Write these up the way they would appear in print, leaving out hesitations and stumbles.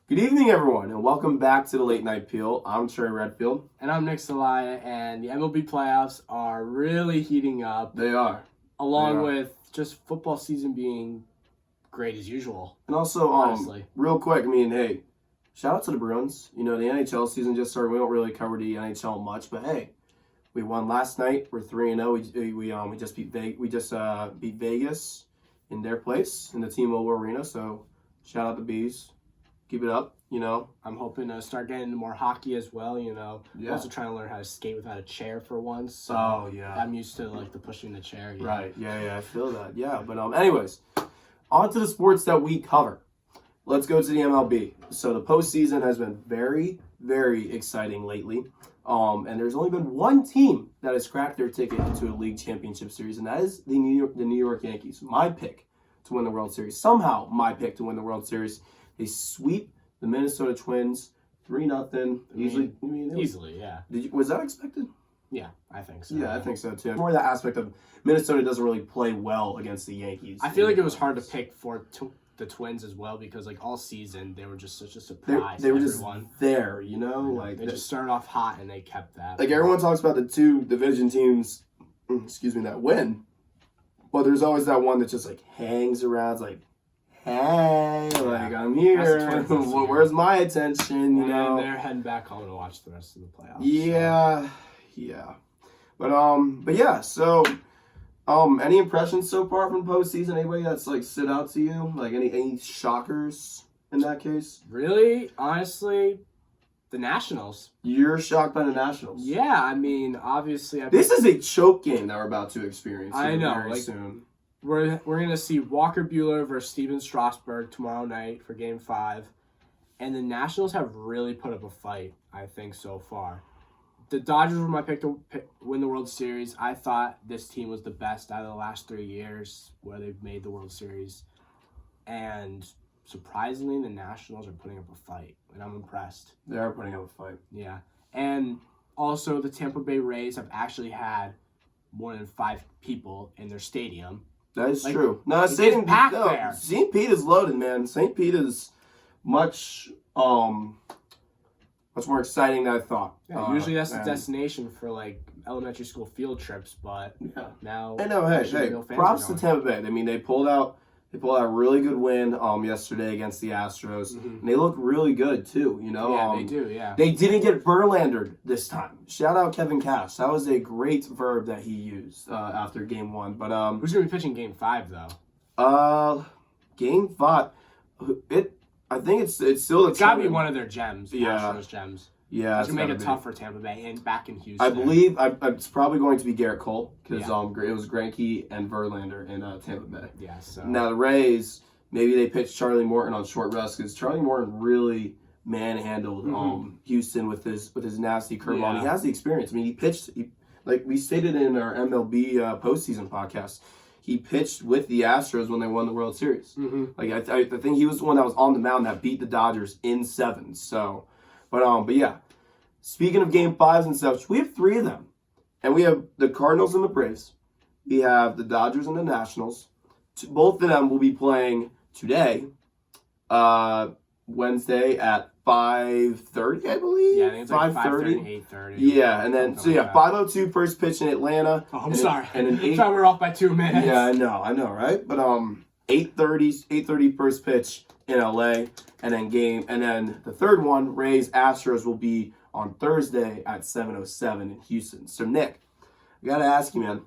Good evening, everyone, and welcome back to the Late Night Peel. I'm Trey Redfield. And I'm Nick Salaya, and the MLB Playoffs are really heating up. They are. Along with just football season being great as usual. And also, honestly. real quick, hey, shout out to the Bruins. You know, the NHL season just started. We don't really cover the NHL much, but hey, we won last night. We're 3-0. We just beat beat Vegas in their place in the T-Mobile Arena. So shout out the Bees. Keep it up, you know. I'm hoping to start getting into more hockey as well, you know. Yeah. Also trying to learn how to skate without a chair for once. So I'm used to, the pushing the chair. Yeah. Right, yeah, I feel that. Yeah, but anyways, on to the sports that we cover. Let's go to the MLB. So the postseason has been very, very exciting lately. And there's only been one team that has cracked their ticket into a league championship series, and that is the New York Yankees. My pick to win the World Series. Somehow, my pick to win the World Series. They sweep the Minnesota Twins 3-0. Easily, yeah. Was that expected? Yeah, I think so. Yeah, I think so too. More that aspect of Minnesota doesn't really play well against the Yankees. I feel like it was hard to pick for the Twins as well because all season they were just such a surprise. They were to just there, you know. They just started off hot and they kept that. Everyone talks about the two division teams, that win, but there's always that one that just hangs around. It's hey, I'm here. Where's my attention? You know, they're heading back home to watch the rest of the playoffs. Yeah. But yeah. So, any impressions so far from postseason? Anybody that's stood out to you? Any shockers in that case? Really, honestly, the Nationals. You're shocked by the Nationals? Yeah, obviously. This is a choke game that we're about to experience. I know, very soon. We're going to see Walker Buehler versus Steven Strasburg tomorrow night for Game 5. And the Nationals have really put up a fight, I think, so far. The Dodgers were my pick to win the World Series. I thought this team was the best out of the last 3 years where they've made the World Series. And surprisingly, the Nationals are putting up a fight. And I'm impressed. They are putting up a fight. Yeah. And also, the Tampa Bay Rays have actually had more than 5 people in their stadium. That is true. No, St. Pete is loaded, man. St. Pete is much more exciting than I thought. Yeah, usually that's the destination for elementary school field trips, but now I know. Hey, props to Tampa Bay. They pulled out a really good win yesterday against the Astros, and they look really good too. You know, yeah, they do. Yeah, they didn't get Verlandered this time. Shout out Kevin Cash. That was a great verb that he used after Game 1. But who's gonna be pitching Game 5 though? Game 5. I think it's still. It's gotta be one of their gems. Yeah, Astros gems. Yeah, it's gonna make it tough for Tampa Bay and back in Houston. I believe it's probably going to be Garrett Cole because it was Greinke and Verlander in Tampa Bay. Yeah. So now the Rays, maybe they pitched Charlie Morton on short rest because Charlie Morton really manhandled Houston with his nasty curveball. Yeah. He has the experience. He pitched like we stated in our MLB postseason podcast. He pitched with the Astros when they won the World Series. I think he was the one that was on the mound that beat the Dodgers in 7. So. But yeah, speaking of Game 5s and such, we have 3 of them. And we have the Cardinals and the Braves. We have the Dodgers and the Nationals. Both of them will be playing today, Wednesday at 5:30, I believe. Yeah, I think it's 5:30, 8:30. Yeah, and then, 5:02 first pitch in Atlanta. Oh, I'm sorry. And then I'm sorry we're off by 2 minutes. Yeah, I know, right? But 8:30 first pitch in LA, and then the third one, Rays Astros, will be on Thursday at 7:07 in Houston. So Nick, I gotta ask you, man,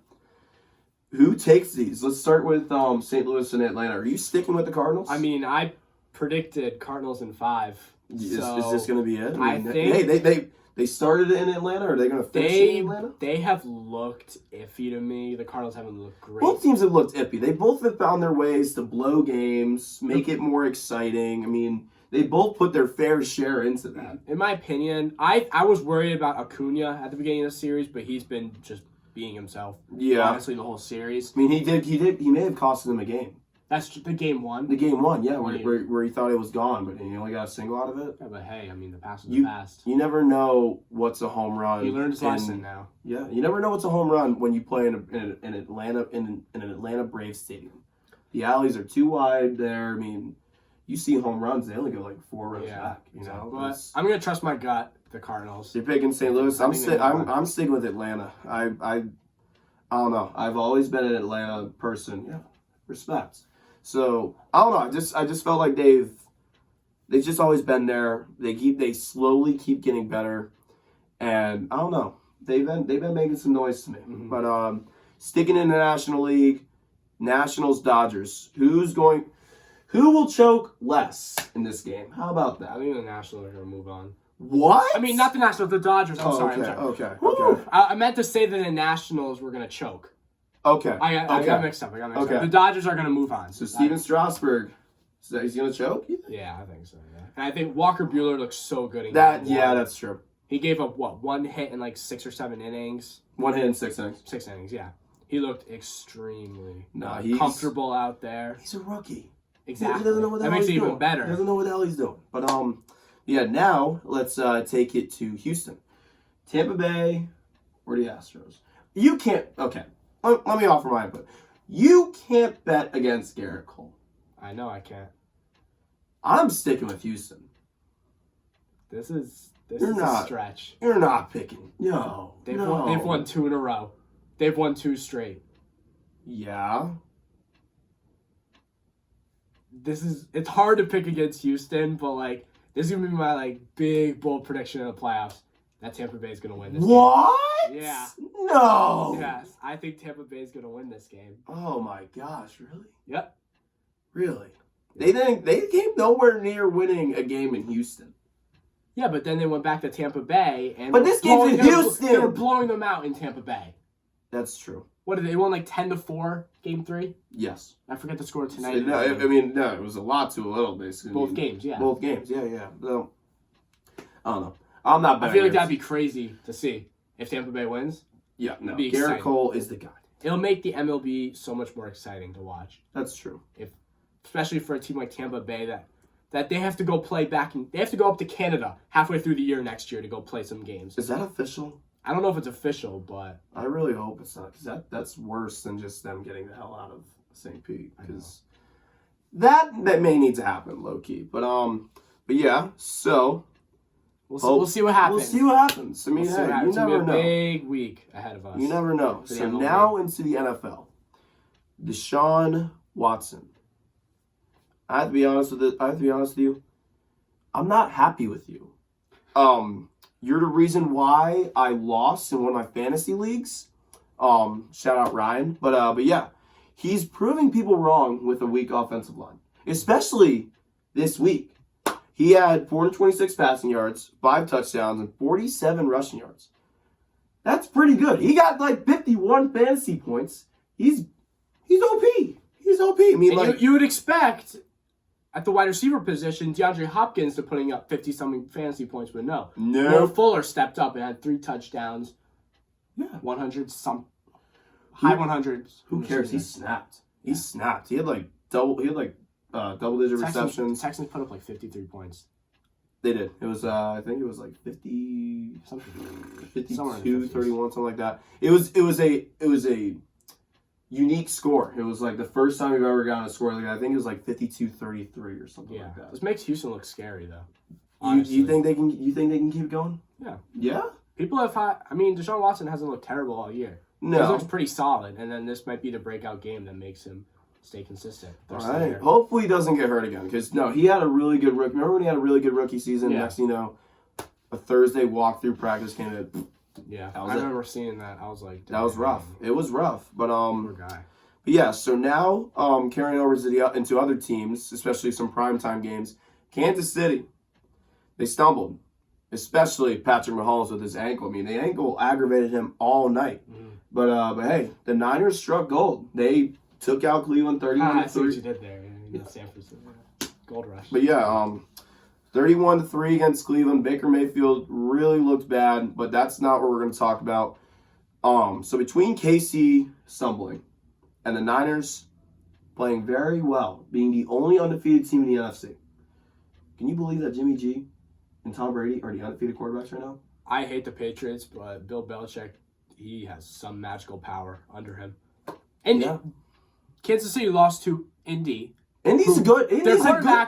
who takes these? Let's start with St. Louis and Atlanta. Are you sticking with the Cardinals? I predicted Cardinals in 5. Is this gonna be it? I think they started it in Atlanta. Or are they gonna finish it in Atlanta? They have looked iffy to me. The Cardinals haven't looked great. Both teams have looked iffy. They both have found their ways to blow games, make it more exciting. They both put their fair share into that. In my opinion, I was worried about Acuna at the beginning of the series, but he's been just being himself. Yeah, honestly, the whole series. He may have costed them a game. That's the Game 1. The Game 1, yeah, where he thought it was gone, but he only got a single out of it. Yeah, but hey, the past is the past. You never know what's a home run. He learned his lesson now. Yeah, you never know what's a home run when you play in an Atlanta Braves stadium. The alleys are too wide there. you see home runs, they only go like 4 rows back. You know, but I'm gonna trust my gut. The Cardinals. You're picking St. Louis. I'm sticking with Atlanta. I don't know. I've always been an Atlanta person. Yeah, respect. So I don't know. I just felt like they've just always been there. They slowly keep getting better, and I don't know. They've been making some noise to me. Mm-hmm. But sticking in the National League, Nationals Dodgers. Who will choke less in this game? How about that? I think the Nationals are gonna move on. What? I mean, not the Nationals, the Dodgers. I'm sorry. Okay. I meant to say that the Nationals were gonna choke. Okay. I got mixed up. The Dodgers are gonna move on. So Steven Strasburg, he's gonna choke? Yeah, I think so. Yeah. And I think Walker Buehler looks so good. Yeah, that's true. He gave up one hit in like 6 or 7 innings. 1 hit in 6 innings. 6 innings, yeah. He looked extremely comfortable out there. He's a rookie. Exactly. He doesn't know what the hell he's doing. That makes it even better. He doesn't know what the hell he's doing. But yeah. Now let's take it to Houston, Tampa Bay, or the Astros. You can't. Okay. Let me offer my input. You can't bet against Garrett Cole. I know I can't. I'm sticking with Houston. This is a stretch. You're not picking. No. They've won 2 in a row. They've won 2 straight. Yeah. It's hard to pick against Houston, but like this is gonna be my like big bold prediction in the playoffs. That Tampa Bay is gonna win this game. What? Yeah. No. Yes, I think Tampa Bay is gonna win this game. Oh my gosh, really? Yep. Really? They came nowhere near winning a game in Houston. Yeah, but then they went back to Tampa Bay and But this game's in Houston. They were blowing them out in Tampa Bay. That's true. What did they won like 10-4 game 3? Yes. I forget the score tonight. No, it was a lot to a little basically. Both games, yeah. Both games, yeah. So, I don't know. I'm not betting. I feel like that'd be crazy to see if Tampa Bay wins. Yeah, no. Garrett Cole is the guy. It'll make the MLB so much more exciting to watch. That's true. Especially for a team like Tampa Bay that they have to go play they have to go up to Canada halfway through the year next year to go play some games. Is that official? I don't know if it's official, but I really hope it's not, because that's worse than just them getting the hell out of St. Pete. Because that may need to happen, low key. But yeah. So we'll see what happens. We'll see what happens. I mean, you never know. Big week ahead of us. You never know. So now into the NFL, Deshaun Watson. I have to be honest with you. I'm not happy with you. You're the reason why I lost in one of my fantasy leagues. Shout out Ryan. But yeah, he's proving people wrong with a weak offensive line, especially this week. He had 426 passing yards, 5 touchdowns, and 47 rushing yards. That's pretty good. He got like 51 fantasy points. He's OP. He's OP. I mean, like you would expect at the wide receiver position, DeAndre Hopkins to putting up 50-something fantasy points, but no. Will Fuller stepped up and had 3 touchdowns. Yeah. 100-some. High 100s. Who cares? He snapped. He snapped. He had like double-digit receptions. Texans put up like 53 points. They did. It was, I think it was like 50, 52, 31, something like that. It was a unique score. It was like the first time we've ever gotten a score like that. I think it was like 52-33 or something like that. This makes Houston look scary though. You think they can keep going? Yeah. Yeah? People have Deshaun Watson hasn't looked terrible all year. No. He looks pretty solid, and then this might be the breakout game that makes him stay consistent. All right. Hopefully he doesn't get hurt again, because no, he had a really good rookie. Remember when he had a really good rookie season? Yeah. Next thing you know, a Thursday walkthrough practice came in. Yeah, I remember seeing that. I was like, that was rough. It was rough, but poor guy. But yeah, so now carrying over to into other teams, especially some primetime games. Kansas City, they stumbled, especially Patrick Mahomes with his ankle. I mean, the ankle aggravated him all night. But hey, the Niners struck gold. They took out Cleveland 31-3. I see what you did there. San Francisco. Gold rush. But yeah, 31-3 against Cleveland. Baker Mayfield really looked bad, but that's not what we're going to talk about. So between KC stumbling and the Niners playing very well, being the only undefeated team in the NFC, can you believe that Jimmy G and Tom Brady are the undefeated quarterbacks right now? I hate the Patriots, but Bill Belichick, he has some magical power under him. And Kansas City lost to Indy. Indy's a good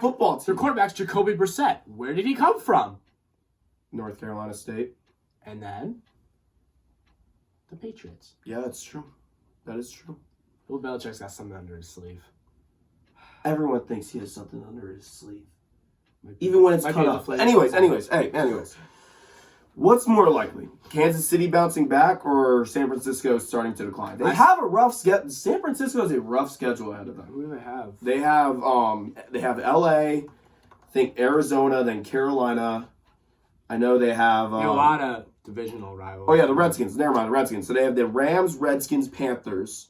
football Their team. quarterback's Jacoby Brissett. Where did he come from? North Carolina State. And then the Patriots. Yeah, that's true. That is true. Bill Belichick's got something under his sleeve. Everyone thinks he has something under his sleeve. Even when it's cut off. Anyways. What's more likely? Kansas City bouncing back or San Francisco starting to decline? They have a rough schedule. San Francisco has a rough schedule ahead of them. Who do they have? They have LA, I think Arizona, then Carolina. I know they have a lot of divisional rivals. Oh yeah, the Redskins. Never mind, the Redskins. So they have the Rams, Redskins, Panthers.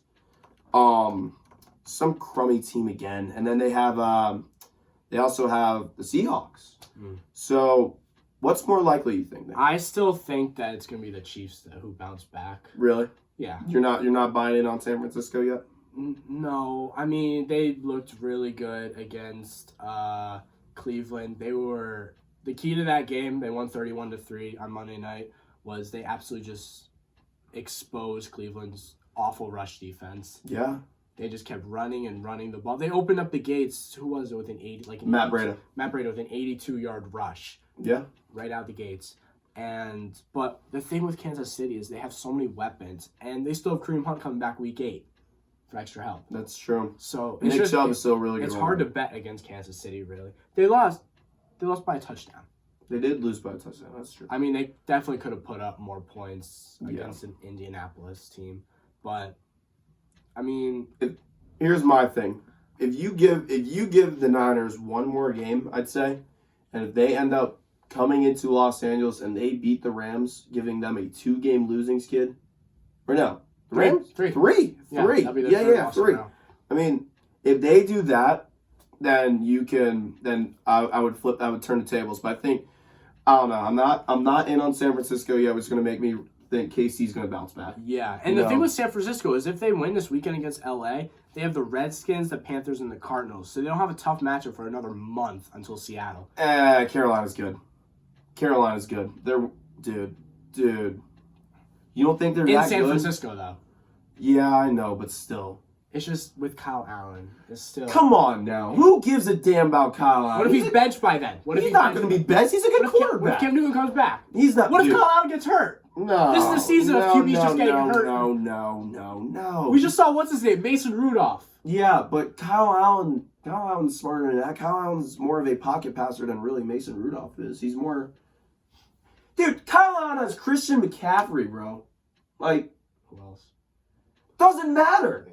Some crummy team again. And then they also have the Seahawks. So what's more likely, you think? I still think that it's going to be the Chiefs who bounce back. Really? Yeah. You're not buying in on San Francisco yet? No. I mean, they looked really good against Cleveland. The key to that game, they won 31-3 on Monday night, was they absolutely just exposed Cleveland's awful rush defense. Yeah. They just kept running and running the ball. They opened up the gates. Who was it with an 80? Matt Breida. Matt Breida with an 82-yard rush. Yeah. Right out the gates. But the thing with Kansas City is they have so many weapons, and they still have Kareem Hunt coming back week 8 for extra help. That's true. So Nick Chubb is still really good. It's hard to bet against Kansas City, really. They lost by a touchdown. They did lose by a touchdown. That's true. I mean, they definitely could have put up more points against an Indianapolis team, but I mean, here's my thing: if you give the Niners one more game, I'd say, and if they end up coming into Los Angeles and they beat the Rams, giving them a 2-game losing skid, or no, the Rams three. Yeah, 3. I mean, if they do that, then I would turn the tables. But I think. I don't know. I'm not in on San Francisco yet, which is going to make me think KC's going to bounce back. Yeah, and the thing with San Francisco is if they win this weekend against LA, they have the Redskins, the Panthers, and the Cardinals. So they don't have a tough matchup for another month until Seattle. Carolina's good. They're dude. You don't think they're that good? In San Francisco, though. Yeah, I know, but still. It's just with Kyle Allen. It's still. Come on now. Who gives a damn about Kyle Allen? What if he's benched by then? He's not going to be benched. He's a good quarterback. What if Cam Newton comes back? He's not. What if Kyle Allen gets hurt? No. This is the season of QBs just getting hurt. No. We just saw, what's his name? Mason Rudolph. Yeah, but Kyle Allen's smarter than that. Kyle Allen's more of a pocket passer than really Mason Rudolph is. He's more. Dude, Kyle Allen has Christian McCaffrey, bro. Like. Who else? Doesn't matter.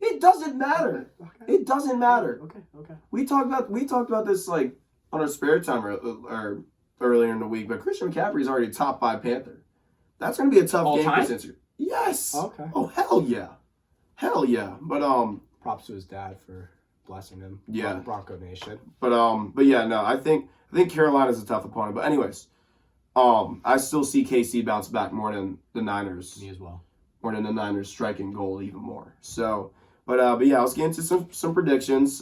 It doesn't matter. Okay. It doesn't matter. Okay. We talked about this like on our spare time or earlier in the week, but Christian McCaffrey is already a top 5 Panther. That's going to be a tough game for Cincinnati. Yes. Okay. Oh hell yeah. But props to his dad for blessing him. Yeah. Bronco Nation. But yeah, no, I think Carolina's a tough opponent. But anyways, I still see KC bounce back more than the Niners. Me as well. More than the Niners striking goal even more. So. But yeah, let's get into some predictions.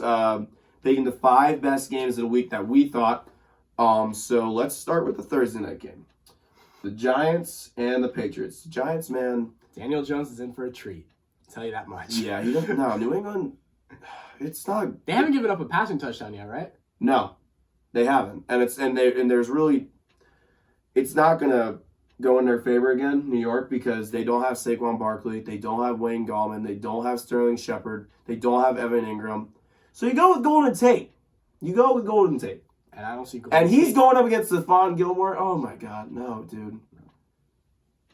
Picking the 5 best games of the week that we thought. So let's start with the Thursday night game. The Giants and the Patriots. The Giants, man. Daniel Jones is in for a treat. I'll tell you that much. Yeah, he doesn't. No, New England. It's not. They haven't given up a passing touchdown yet, right? No, they haven't. There's really. It's not gonna go in their favor again, New York, because they don't have Saquon Barkley, they don't have Wayne Gallman, they don't have Sterling Shepard, they don't have Evan Ingram. So you go with Golden Tate. And I don't see Golden And he's going up against Stephon Gilmore. Oh my God, no, dude.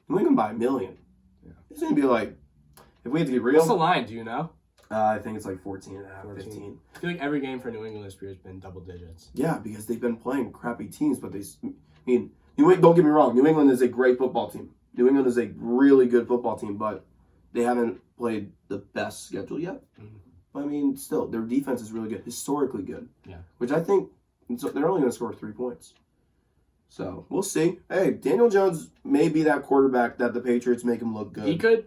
New England by 1 million. Yeah. It's gonna be like, if we have to get real. What's the line? Do you know? I think it's like 14.5, 15. I feel like every game for New England this year has been double digits. Yeah, because they've been playing crappy teams, but don't get me wrong, New England is a great football team. New England is a really good football team, but they haven't played the best schedule yet. Mm-hmm. I mean, still, their defense is really good, historically good. Yeah. Which I think they're only going to score 3 points. So, we'll see. Hey, Daniel Jones may be that quarterback that the Patriots make him look good. He could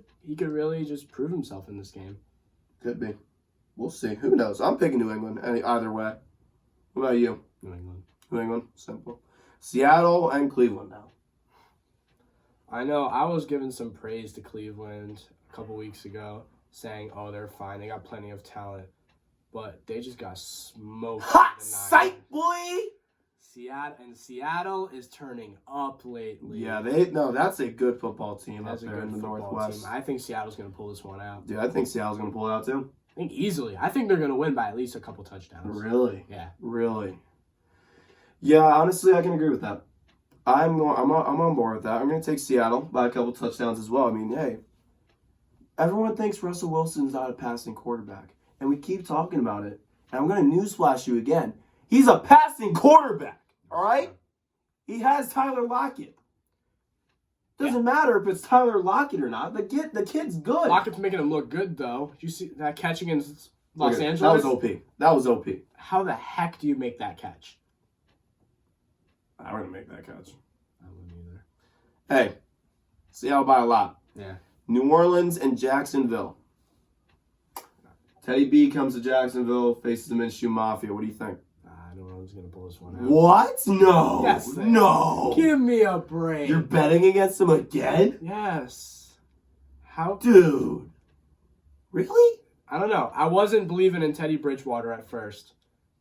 really just prove himself in this game. Could be. We'll see. Who knows? I'm picking New England either way. What about you? New England. Simple. Seattle and Cleveland now. I know. I was giving some praise to Cleveland a couple weeks ago, saying, oh, they're fine. They got plenty of talent. but they just got smoked. Hot by the sight, Niners. boy! Seattle is turning up lately. Yeah, that's a good football team up there in the Northwest. Team. I think Seattle's going to pull this one out. Dude, I think Seattle's going to pull it out too. I think easily. I think they're going to win by at least a couple touchdowns. Really? Yeah. Really? Yeah, honestly, I can agree with that. I'm on board with that. I'm going to take Seattle by a couple touchdowns as well. I mean, hey, everyone thinks Russell Wilson's not a passing quarterback, and we keep talking about it. And I'm going to newsflash you again. He's a passing quarterback, all right? He has Tyler Lockett. Doesn't matter if it's Tyler Lockett or not. The kid's good. Lockett's making him look good, though. Did you see that catch against Los Angeles? That was OP. How the heck do you make that catch? I wouldn't make that catch. I wouldn't either. Hey, Seattle by a lot. Yeah. New Orleans and Jacksonville. Teddy B comes to Jacksonville, faces the Minshew Mafia. What do you think? New Orleans going to pull this one out. What? No. Yes. No. Give me a break. You're betting against them again? Yes. How? Dude. Really? I don't know. I wasn't believing in Teddy Bridgewater at first,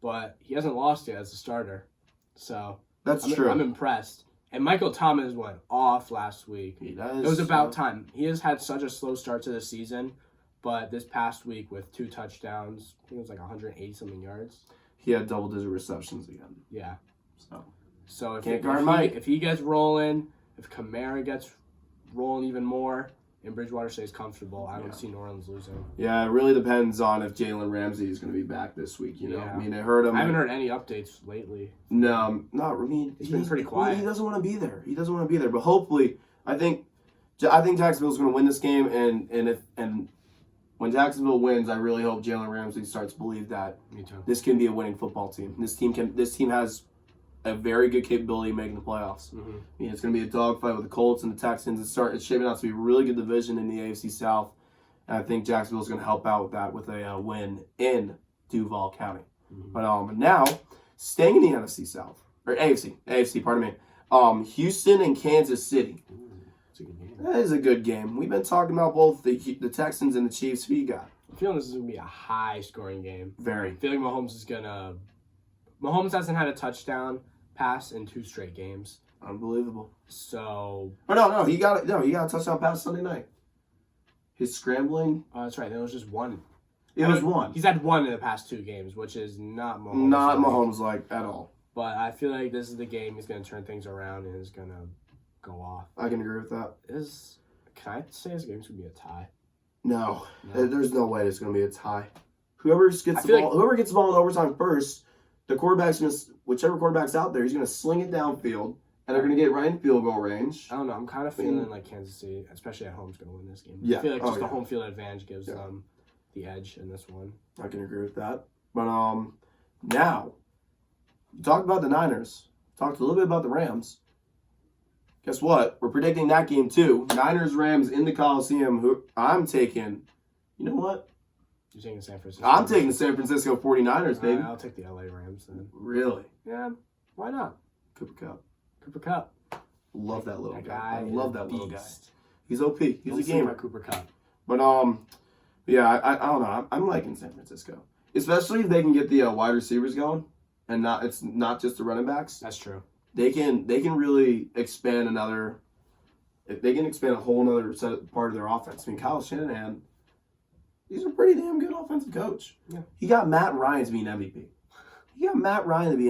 but he hasn't lost yet as a starter. So that's true. I'm impressed. And Michael Thomas went off last week. It was about time. He has had such a slow start to the season, but this past week with 2 touchdowns, I think it was like 180-something yards. He had double-digit receptions again. Yeah. So if he gets rolling, if Kamara gets rolling even more, and Bridgewater stays comfortable, I don't see New Orleans losing. Yeah, it really depends on if Jalen Ramsey is going to be back this week. You know, I mean, I heard him. I haven't heard any updates lately. No, not. I mean, it's been pretty quiet. He doesn't want to be there. But hopefully, I think Jacksonville's going to win this game, and when Jacksonville wins, I really hope Jalen Ramsey starts to believe that this can be a winning football team. This team has a very good capability of making the playoffs. Mm-hmm. I mean, it's going to be a dogfight with the Colts and the Texans. It's shaping out to be a really good division in the AFC South, and I think Jacksonville's going to help out with that with a win in Duval County. Mm-hmm. But now, staying in the NFC South or AFC, pardon me. Houston and Kansas City. That is a good game. We've been talking about both the Texans and the Chiefs. Who you got? I'm feeling this is going to be a high-scoring game. Very. I feel like Mahomes hasn't had a touchdown pass in 2 straight games. Unbelievable. So. Oh no, he got a touchdown pass Sunday night. His scrambling. Oh, that's right. There was just one. It was one. He's had one in the past 2 games, which is not Mahomes. Not Mahomes like at all. But I feel like this is the game he's going to turn things around and is going to go off. I can agree with that. Can I say this game's going to be a tie? No. There's no way it's going to be a tie. Whoever gets the ball in overtime first, whichever quarterback's out there, he's going to sling it downfield, and they're going to get right in field goal range. I don't know. I'm kind of feeling like Kansas City, especially at home, is going to win this game. Yeah. I feel like the home field advantage gives them the edge in this one. I can agree with that. But now, talk about the Niners. Talked a little bit about the Rams. Guess what? We're predicting that game too. Niners-Rams in the Coliseum. Who I'm taking. You know what? You're taking San Francisco. I'm taking the San Francisco 49ers, baby. I'll take the LA Rams then. Really? Yeah. Why not? Cooper Kupp. Love that little guy. I love that little guy. He's OP. He's a gamer. Cooper Kupp. But yeah, I don't know. I'm liking San Francisco, especially if they can get the wide receivers going, and it's not just the running backs. That's true. They can really expand they can expand a whole other part of their offense. I mean, Kyle Shanahan, he's a pretty damn good offensive coach. Yeah. He got Matt Ryan to be an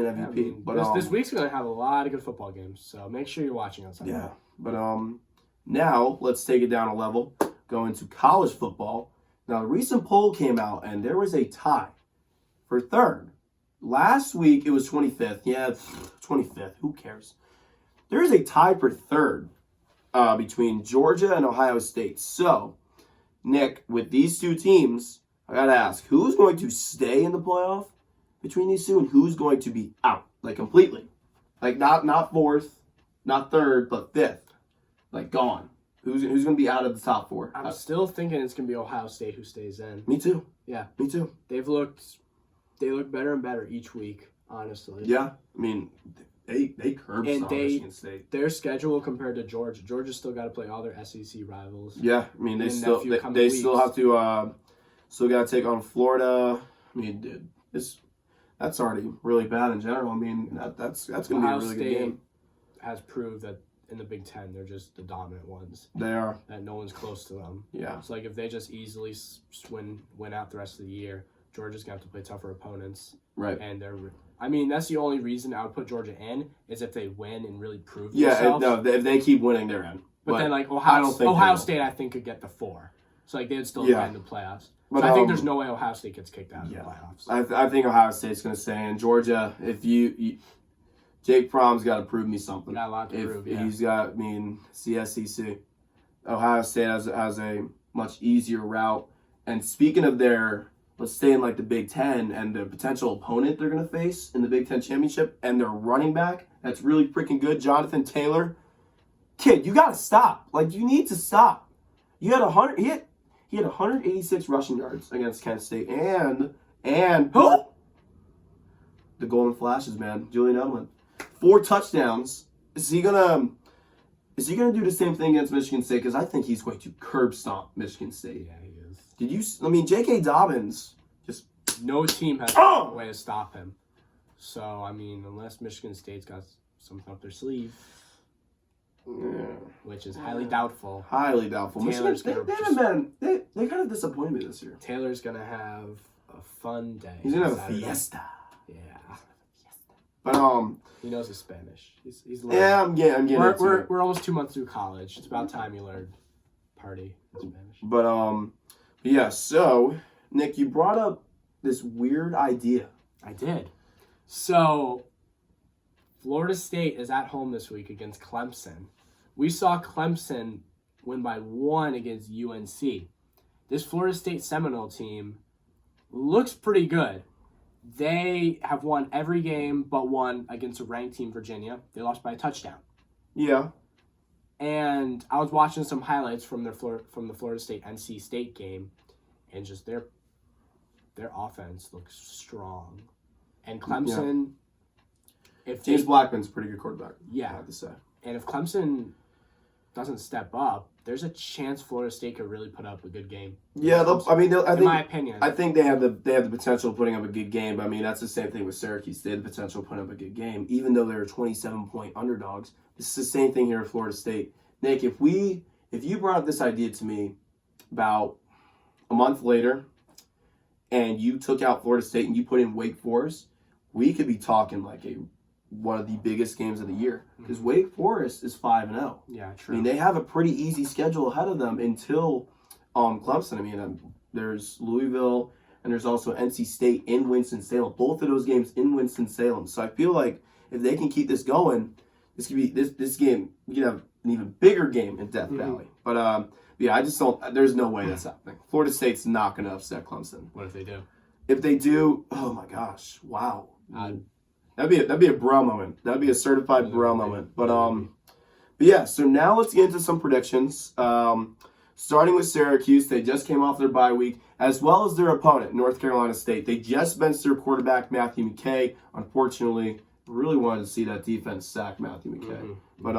MVP. But this week's going to have a lot of good football games, so make sure you're watching on Sunday. Yeah, but now let's take it down a level, go into college football. Now, a recent poll came out, and there was a tie for third. Last week, it was 25th. Yeah, 25th. Who cares? There is a tie for third between Georgia and Ohio State. So, Nick, with these 2 teams, I got to ask, who's going to stay in the playoff between these 2 and who's going to be out? Like, completely. Like, not fourth, not third, but fifth. Like, gone. Who's going to be out of the top 4? I'm still thinking it's going to be Ohio State who stays in. Me too. Yeah. Me too. They look better and better each week, honestly. Yeah. I mean, they curbed Michigan State. Their schedule compared to Georgia. Georgia's still got to play all their SEC rivals. Yeah. I mean, they still have to still got to take on Florida. I mean, dude, that's already really bad in general. I mean, that's going to be a really good game. Has proved that in the Big Ten, they're just the dominant ones. They are. That no one's close to them. Yeah. It's like if they just easily win out the rest of the year, Georgia's going to have to play tougher opponents. Right. And that's the only reason I would put Georgia in, is if they win and really prove themselves. Yeah, no, if they keep winning, they're in. But then, like, Ohio State, I think, could get the 4. So, like, they'd still win the playoffs. But, so I think there's no way Ohio State gets kicked out of the playoffs. I think Ohio State's going to stay in. Georgia, if Jake Fromm's got to prove me something. Got a lot to prove, yeah. He's got, it's the SEC. Ohio State has a much easier route. And speaking of let's stay in, like, the Big Ten and the potential opponent they're going to face in the Big Ten championship and their running back that's really freaking good, Jonathan Taylor. Kid, you got to stop. Like, you need to stop. You had 100. He had 186 rushing yards against Kent State and who? The Golden Flashes, man. Julian Edelman. 4 touchdowns. Is he gonna do the same thing against Michigan State? Because I think he's going to curb stomp Michigan State. Yeah, he is. Did you? J.K. Dobbins just no team has a way to stop him. So unless Michigan State's got something up their sleeve. Yeah. Which is highly doubtful. Highly doubtful. Taylor's they kind of disappointed me this year. Taylor's gonna have a fun day. He's gonna have a fiesta. Yeah. But he knows his Spanish. He's learning. Yeah, I'm getting we're almost 2 months through college. It's about time you learn party in Spanish. But yeah. So Nick, you brought up this weird idea. I did. So Florida State is at home this week against Clemson. We saw Clemson win by 1 against UNC. This Florida State Seminole team looks pretty good. They have won every game but one against a ranked team, Virginia. They lost by a touchdown. Yeah. And I was watching some highlights from the Florida State NC State game, and just their offense looks strong. And Clemson, James Blackman's a pretty good quarterback. Yeah, I have to say. And if Clemson doesn't step up, there's a chance Florida State could really put up a good game. Yeah, in my opinion, I think they have the potential of putting up a good game. But that's the same thing with Syracuse. They had the potential of putting up a good game, even though they were 27-point underdogs. It's the same thing here at Florida State. Nick, if you brought up this idea to me about a month later, and you took out Florida State and you put in Wake Forest, we could be talking like one of the biggest games of the year, because Wake Forest is 5-0. Yeah, true. They have a pretty easy schedule ahead of them until Clemson. There's Louisville and there's also NC State in Winston-Salem. Both of those games in Winston-Salem. So I feel like if they can keep this going, this could be this game. We could have an even bigger game in Death Valley. But I just don't. There's no way that's happening. Florida State's not going to upset Clemson. What if they do? If they do, oh my gosh, wow. That'd be a bro moment. That'd be a certified bro moment. But yeah. So now let's get into some predictions. Starting with Syracuse, they just came off their bye week, as well as their opponent, North Carolina State. They just benched their quarterback, Matthew McKay. Unfortunately, really wanted to see that defense sack Matthew McKay. But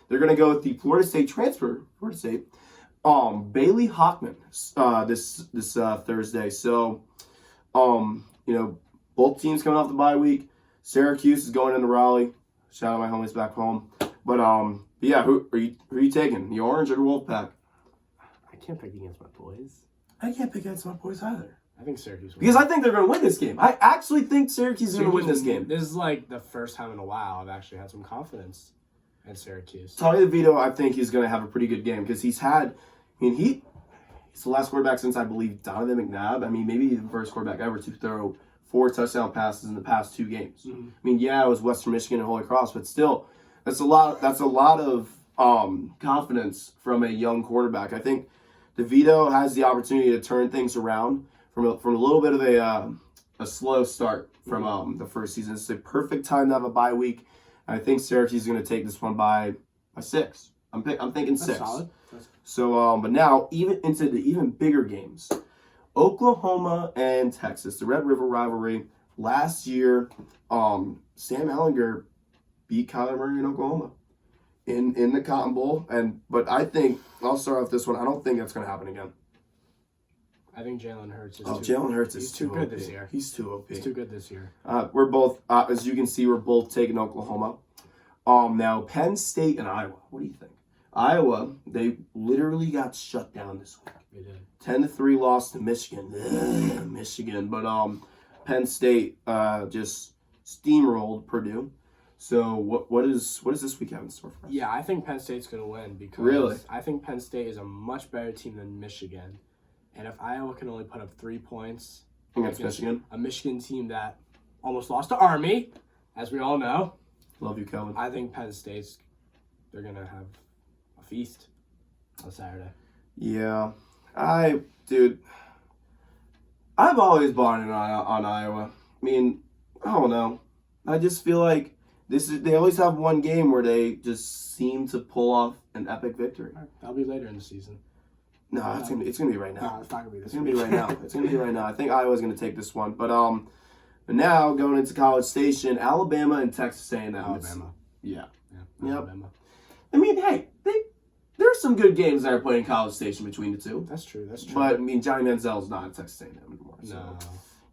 they're going to go with the Florida State transfer, Bailey Hockman, this Thursday. So, both teams coming off the bye week. Syracuse is going into Raleigh. Shout out my homies back home. But yeah, who are you taking? The Orange or the Wolfpack? I can't pick against my boys. I can't pick against my boys either. I think Syracuse will. Because I think they're going to win this game. I actually think Syracuse is going to win this game. This is like the first time in a while I've actually had some confidence in Syracuse. Tommy DeVito, I think he's going to have a pretty good game because he's had, he's the last quarterback since I believe Donovan McNabb. Maybe the first quarterback ever to throw 4 touchdown passes in the past 2 games. Yeah, it was Western Michigan and Holy Cross, but still, that's a lot of confidence from a young quarterback. I think DeVito has the opportunity to turn things around from a little bit of a slow start from the first season. It's a perfect time to have a bye week. I think Syracuse is going to take this one by 6. I'm thinking 6. That's solid. So, but now even into the even bigger games. Oklahoma and Texas, the Red River rivalry. Last year, Sam Ehlinger beat Kyler Murray in Oklahoma in the Cotton Bowl. But I think, I'll start off this one, I don't think that's going to happen again. I think Jalen Hurts is Jalen Hurts is too good this year. He's too OP. He's too good this year. We're both, as you can see, we're both taking Oklahoma. Now, Penn State and Iowa. What do you think? Iowa, they literally got shut down this week. They did. 10-3 loss to Michigan. Michigan. But Penn State just steamrolled Purdue. So what is this week have in store for us? Yeah, I think Penn State's going to win because Really? I think Penn State is a much better team than Michigan. And if Iowa can only put up 3 points Against Michigan? A Michigan team that almost lost to Army, as we all know, Love you, Kelvin. I think Penn State's, they're going to have a feast on Saturday. Yeah. Dude, I've always bought in on Iowa. I mean, I don't know. I just feel like they always have one game where they just seem to pull off an epic victory. That'll be later in the season. No, it's gonna be right now. No, it's not gonna be this. It's gonna be right now. It's gonna be right now. I think Iowa's gonna take this one. But now going into College Station, Alabama and Texas A&M. Alabama. Yeah. Yep. Alabama. I mean, hey, there's some good games that are played in College Station between the two. That's true. But I mean, Johnny Manziel's not at Texas A&M anymore. So, No.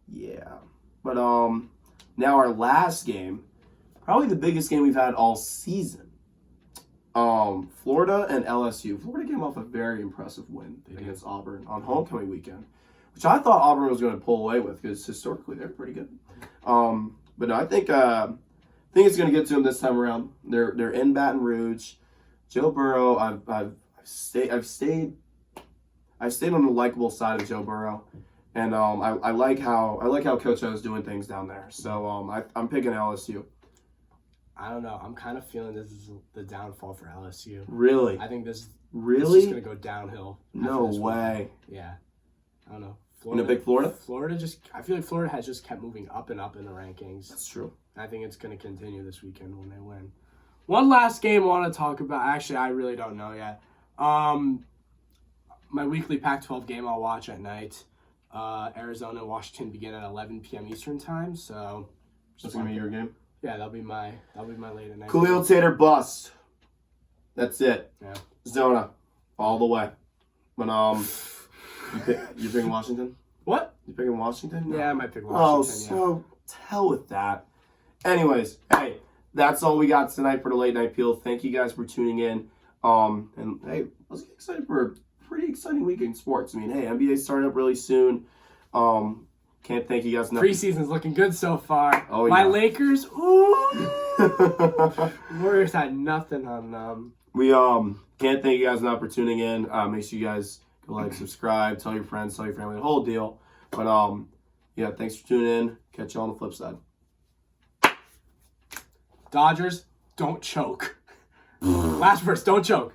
yeah. But now our last game, probably the biggest game we've had all season. Florida and LSU. Florida came off a very impressive win against Auburn on homecoming weekend, which I thought Auburn was going to pull away with because historically they're pretty good. But no, I think it's going to get to them this time around. They're in Baton Rouge. Joe Burrow. I've stayed on the likable side of Joe Burrow, and I like how Coach O is doing things down there. So I'm picking LSU. I don't know. I'm kind of feeling this is the downfall for LSU. Really? I think this Really? is going to go downhill. No way. Yeah. I don't know. Florida, you know, big Florida? I feel like Florida has just kept moving up and up in the rankings. That's true. I think it's going to continue this weekend when they win. One last game I want to talk about. Actually, I really don't know yet. My weekly Pac-12 game I'll watch at night. Arizona and Washington begin at 11 p.m. Eastern time. So that's gonna be your game. Yeah, that'll be my late at night. Khalil Tater bust. That's it. Yeah. Zona, all the way. But you picking Washington? What? You picking Washington? No. Yeah, I might pick Washington. So hell with that. Anyways, hey, that's all we got tonight for the late night peel. Thank you guys for tuning in. And hey, let's get excited for a pretty exciting week in sports. I mean, hey, NBA's starting up really soon. Can't thank you guys enough. Preseason's looking good so far. Oh, yeah. My Lakers, ooh. Warriors had nothing on them. We can't thank you guys enough for tuning in. Make sure you guys go like, subscribe, tell your friends, tell your family, the whole deal. But yeah, thanks for tuning in. Catch you on the flip side. Dodgers, don't choke. Last verse, don't choke.